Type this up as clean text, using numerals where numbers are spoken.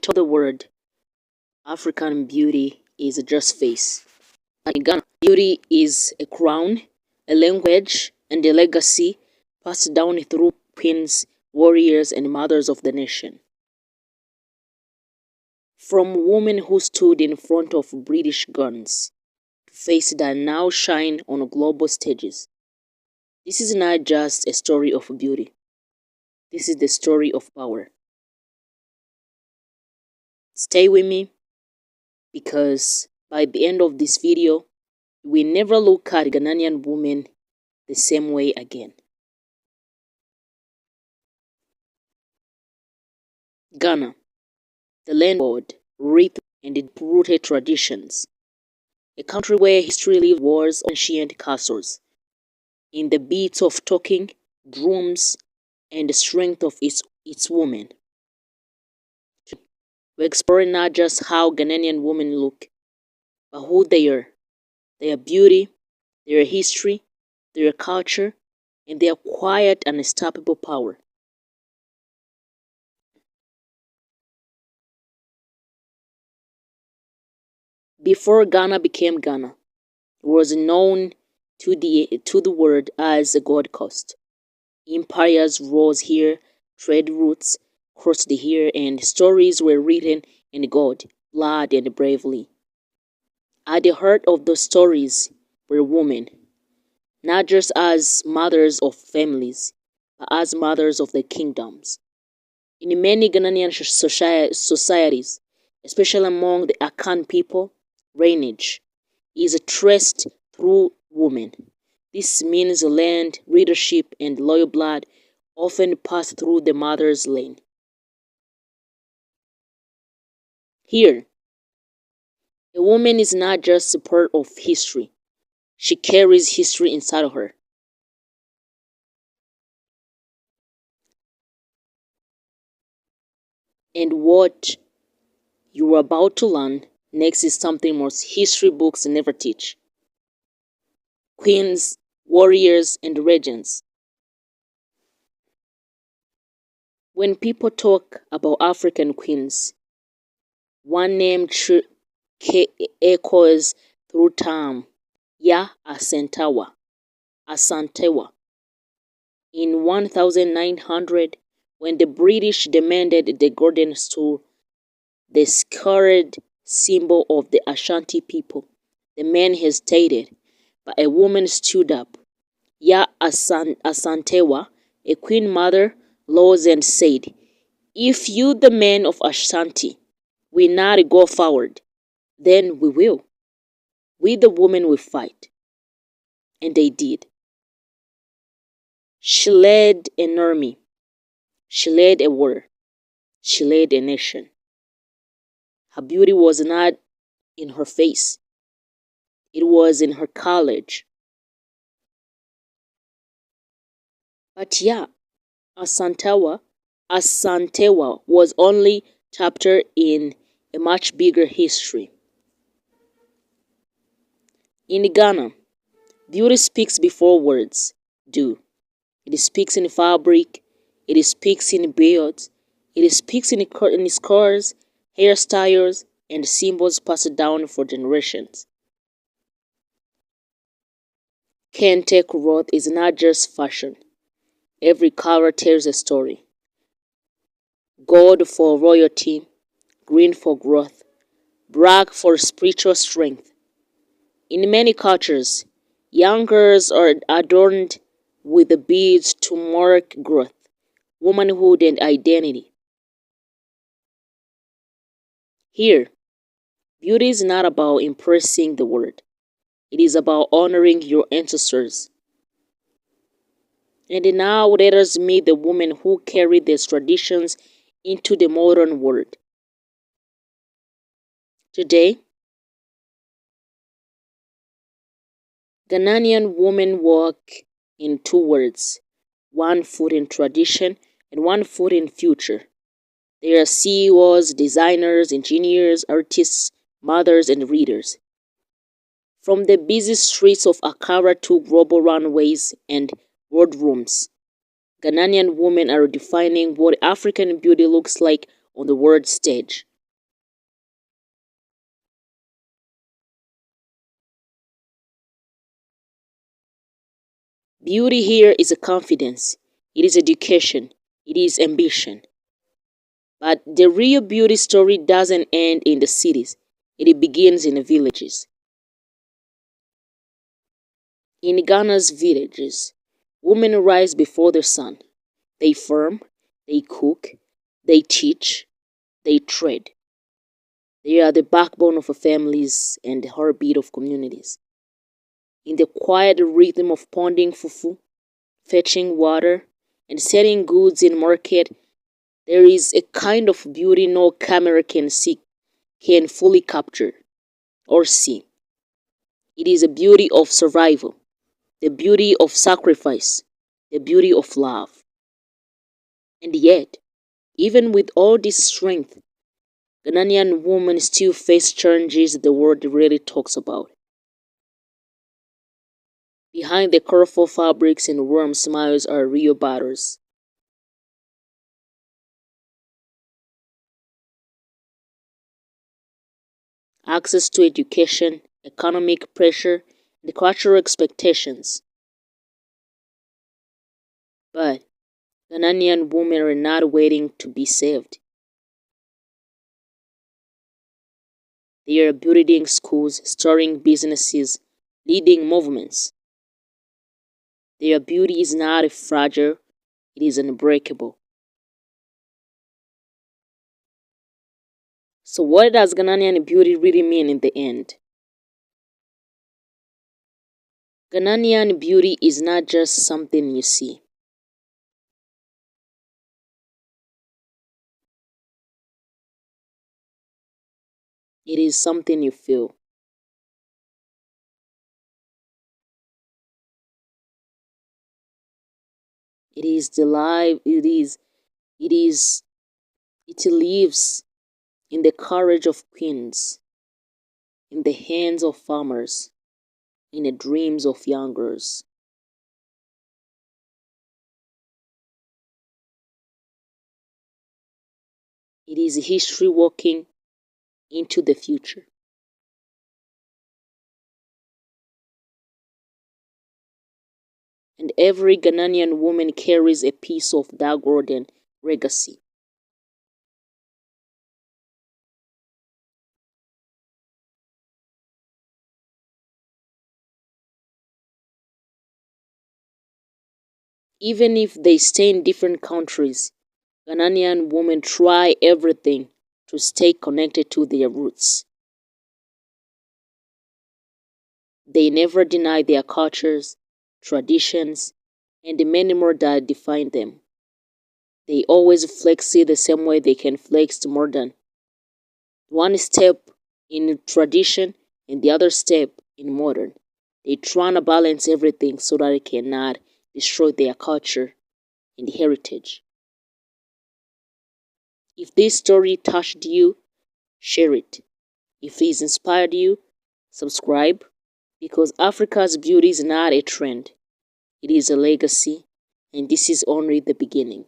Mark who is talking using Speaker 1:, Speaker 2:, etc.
Speaker 1: told the world African beauty is just face. But in Ghana, beauty is a crown, a language, and a legacy passed down through queens, warriors, and mothers of the nation. From women who stood in front of British guns to faces that now shine on global stages. This is not just a story of beauty. This is the story of power. Stay with me, because by the end of this video, we never look at Ghanaian women the same way again. Ghana, the land of God, rhythm, and deep-rooted traditions. A country where history lives wars, ancient castles, in the beats of talking, drums, and the strength of its women. We're exploring not just how Ghanaian women look, but who they are, their beauty, their history, their culture, and their quiet and unstoppable power. Before Ghana became Ghana, it was known to the world as the Gold Coast. Empires rose here, trade routes crossed here, and stories were written in gold, blood, and bravery. At the heart of those stories were women, not just as mothers of families, but as mothers of the kingdoms. In many Ghanaian societies, especially among the Akan people, lineage is traced through women. This means land, leadership, and loyal blood often pass through the mother's line. Here, a woman is not just a part of history. She carries history inside of her. And what you are about to learn next is something most history books never teach. Queens, warriors, and regents. When people talk about African queens, one name echoes through time: Ya Asantewa. In 1900, when the British demanded the golden stool, the scarred symbol of the Ashanti people, the men hesitated, but a woman stood up. Ya Asantewa, a queen mother, rose and said, "If you, the men of Ashanti, will not go forward, then we will. We, the women, will fight." And they did. She led an army. She led a war. She led a nation. Her beauty was not in her face. It was in her courage. But yeah, Asantewa was only chapter in a much bigger history. In Ghana, beauty speaks before words do. It speaks in fabric, it speaks in beards, it speaks in scars, hairstyles, and symbols passed down for generations. Kente cloth is not just fashion. Every color tells a story. Gold for royalty, green for growth, black for spiritual strength. In many cultures, young girls are adorned with the beads to mark growth, womanhood, and identity. Here, beauty is not about impressing the world. It is about honoring your ancestors. And now let us meet the women who carry these traditions into the modern world. Today, Ghanaian women walk in two words: one foot in tradition and one foot in future. They are CEOs, designers, engineers, artists, mothers, and readers. From the busy streets of Accra to global runways and boardrooms, Ghanaian women are defining what African beauty looks like on the world stage. Beauty here is a confidence, it is education, it is ambition. But the real beauty story doesn't end in the cities, it begins in the villages. In Ghana's villages, women rise before the sun. They farm, they cook, they teach, they trade. They are the backbone of families and the heartbeat of communities. In the quiet rhythm of pounding fufu, fetching water, and selling goods in market, there is a kind of beauty no camera can fully capture or see. It is a beauty of survival, the beauty of sacrifice, the beauty of love. And yet, even with all this strength, Ghanaian women still face challenges the world rarely talks about. Behind the colorful fabrics and warm smiles are real battles. Access to education, economic pressure, and cultural expectations. But Ghanaian women are not waiting to be saved. They are building schools, starting businesses, leading movements. Their beauty is not fragile, it is unbreakable. So, what does Ghanaian beauty really mean in the end? Ghanaian beauty is not just something you see, it is something you feel. It is the life, it lives in the courage of queens, in the hands of farmers, in the dreams of young girls. It is history walking into the future. And every Ghanaian woman carries a piece of that golden legacy. Even if they stay in different countries, Ghanaian women try everything to stay connected to their roots. They never deny their cultures, traditions, and the many more that define them. They always flex it the same way they can flex the modern. One step in tradition and the other step in modern. They try to balance everything so that it cannot destroy their culture and heritage. If this story touched you, share it. If it's inspired you, subscribe, because Africa's beauty is not a trend, it is a legacy, and this is only the beginning.